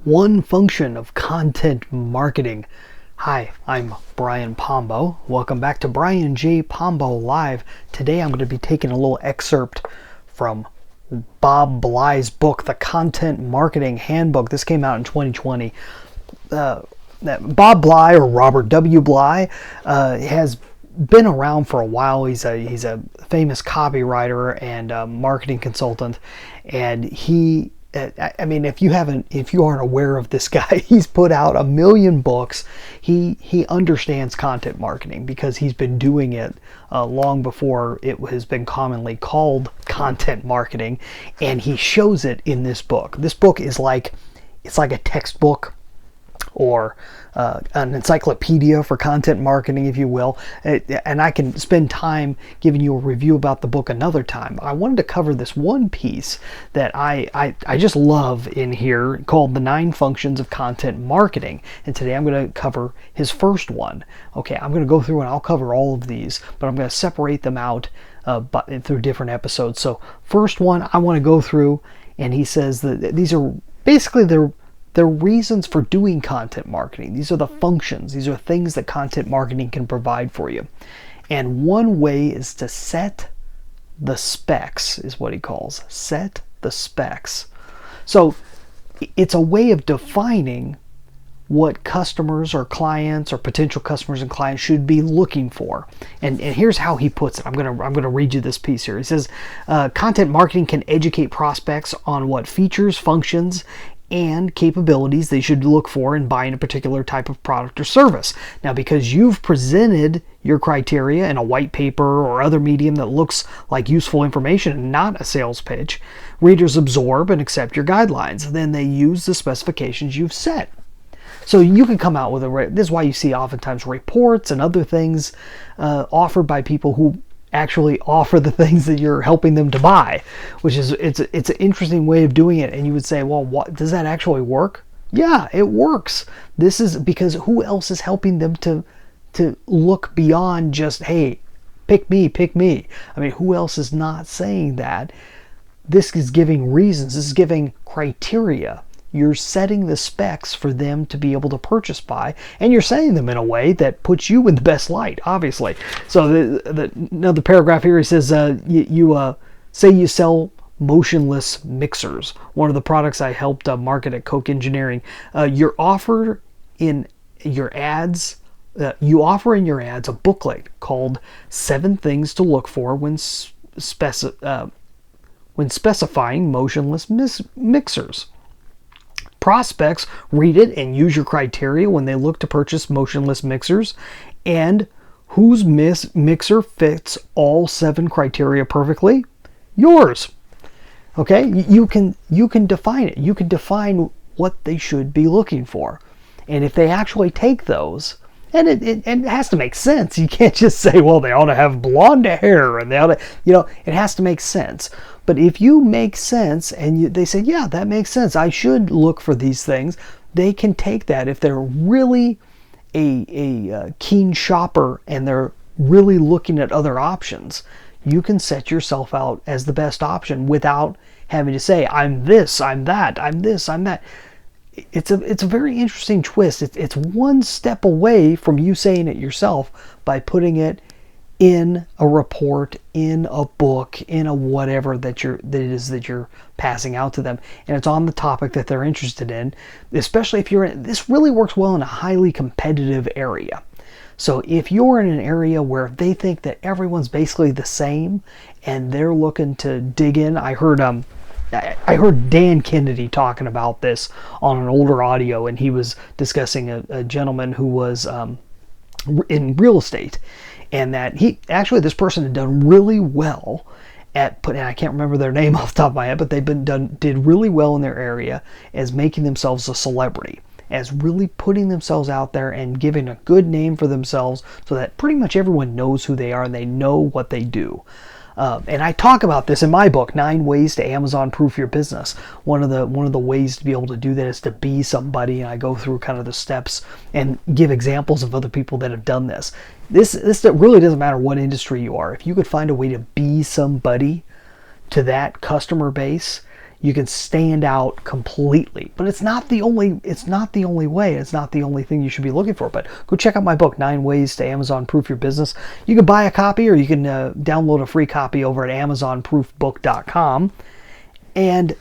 One function of content marketing. Hi, I'm Brian Pombo. Welcome back to Brian J. Pombo Live. Today I'm going to be taking a little excerpt from Bob Bly's book, The Content Marketing Handbook. This came out in 2020. Bob Bly, or Robert W. Bly, has been around for a while. He's a famous copywriter and marketing consultant, and if you aren't aware of this guy, he's put out 1 million books. He understands content marketing because he's been doing it long before it has been commonly called content marketing, and he shows it in this book. This book is like a textbook or an encyclopedia for content marketing, if you will. And I can spend time giving you a review about the book another time. I wanted to cover this one piece that I just love in here called The 9 Functions of Content Marketing. And today I'm going to cover his first one. Okay, I'm going to go through and I'll cover all of these, but I'm going to separate them out through different episodes. So first one I want to go through, and he says that these are basically the reasons for doing content marketing. These are the functions. These are things that content marketing can provide for you. And one way is to set the specs, is what he calls. Set the specs. So it's a way of defining what customers or clients or potential customers and clients should be looking for. And here's how he puts it. I'm gonna read you this piece here. He says, content marketing can educate prospects on what features, functions, and capabilities they should look for in buying a particular type of product or service. Now, because you've presented your criteria in a white paper or other medium that looks like useful information and not a sales pitch, readers absorb and accept your guidelines. Then they use the specifications you've set. So you can come out with this is why you see oftentimes reports and other things offered by people who actually offer the things that you're helping them to buy, which is it's an interesting way of doing it. And you would say, well, what does that actually work? Yeah, it works. This is because who else is helping them to look beyond just, hey, pick me. I mean, who else is not saying that? This is giving reasons. This is giving criteria. You're setting the specs for them to be able to purchase by, and you're setting them in a way that puts you in the best light, obviously. So another paragraph here, he says, say you sell motionless mixers, one of the products I helped market at Coke Engineering. You offer in your ads a booklet called 7 Things to Look For when specifying motionless mixers. Prospects read it and use your criteria when they look to purchase motionless mixers, and whose mixer fits all 7 criteria perfectly? Yours. Okay, you can define it. You can define what they should be looking for, and if they actually take those, and it has to make sense. You can't just say, well, they ought to have blonde hair and they ought to, it has to make sense. But if you make sense and they say, yeah, that makes sense, I should look for these things, they can take that. If they're really a keen shopper and they're really looking at other options, you can set yourself out as the best option without having to say, I'm this, I'm that, I'm this, I'm that. It's a very interesting twist. It's one step away from you saying it yourself by putting it in a report, in a book, in a whatever that you're passing out to them, and it's on the topic that they're interested in. Especially if this really works well in a highly competitive area. So if you're in an area where they think that everyone's basically the same and they're looking to dig in, I heard Dan Kennedy talking about this on an older audio, and he was discussing a gentleman who was in real estate, and that this person had done really well and I can't remember their name off the top of my head, but did really well in their area as making themselves a celebrity, as really putting themselves out there and giving a good name for themselves so that pretty much everyone knows who they are and they know what they do. And I talk about this in my book, 9 Ways to Amazon Proof Your Business. One of the ways to be able to do that is to be somebody, and I go through kind of the steps and give examples of other people that have done this. This really doesn't matter what industry you are. If you could find a way to be somebody to that customer base, you can stand out completely. But it's not the only way. It's not the only thing you should be looking for. But go check out my book, 9 Ways to Amazon Proof Your Business. You can buy a copy, or you can download a free copy over at amazonproofbook.com. And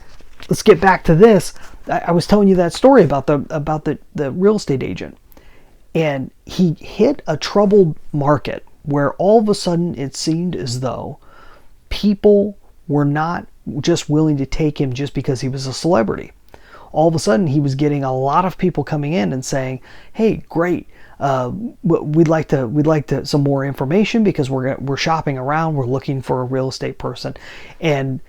let's get back to this. I was telling you that story about the real estate agent, and he hit a troubled market where all of a sudden it seemed as though people were not just willing to take him just because he was a celebrity. All of a sudden he was getting a lot of people coming in and saying, "Hey, great, we'd like to some more information because we're shopping around, we're looking for a real estate person." And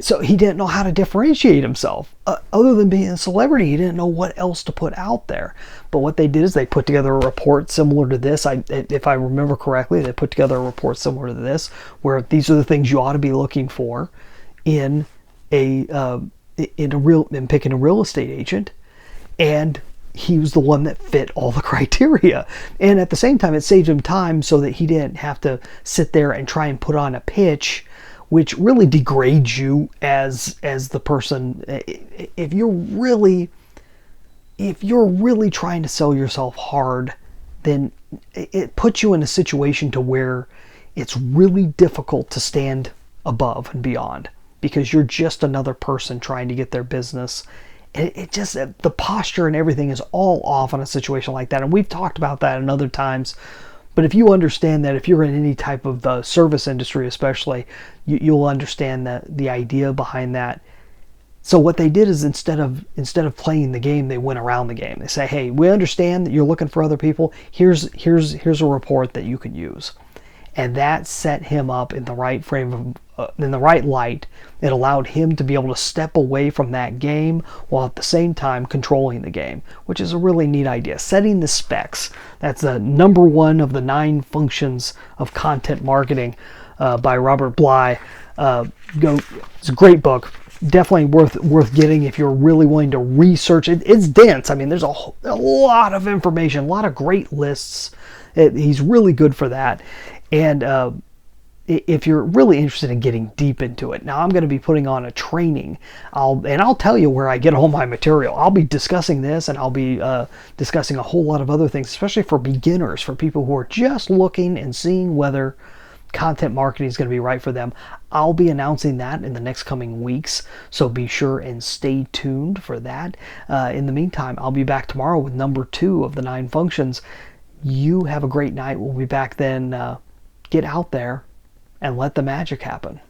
so he didn't know how to differentiate himself. Other than being a celebrity, he didn't know what else to put out there. But what they did is they put together a report similar to this. If I remember correctly, they put together a report similar to this, where these are the things you ought to be looking for in picking a real estate agent. And he was the one that fit all the criteria. And at the same time, it saved him time so that he didn't have to sit there and try and put on a pitch, which really degrades you as the person. If you're really trying to sell yourself hard, then it puts you in a situation to where it's really difficult to stand above and beyond, because you're just another person trying to get their business. It just, the posture and everything is all off in a situation like that. And we've talked about that in other times. But if you understand that, if you're in any type of the service industry especially, you'll understand the idea behind that. So what they did is instead of playing the game, they went around the game. They say, "Hey, we understand that you're looking for other people. Here's a report that you can use." And that set him up in the right in the right light. It allowed him to be able to step away from that game while at the same time controlling the game, which is a really neat idea. Setting the specs. That's the number one of the 9 functions of content marketing by Robert Bly. It's a great book. Definitely worth getting if you're really willing to research it. It's dense. I mean, there's a lot of information, a lot of great lists. He's really good for that. And if you're really interested in getting deep into it, now I'm going to be putting on a training. I'll tell you where I get all my material. I'll be discussing this, and I'll be discussing a whole lot of other things, especially for beginners, for people who are just looking and seeing whether content marketing is going to be right for them. I'll be announcing that in the next coming weeks, so be sure and stay tuned for that. In the meantime, I'll be back tomorrow with number 2 of the 9 functions. You have a great night. We'll be back then. Get out there and let the magic happen.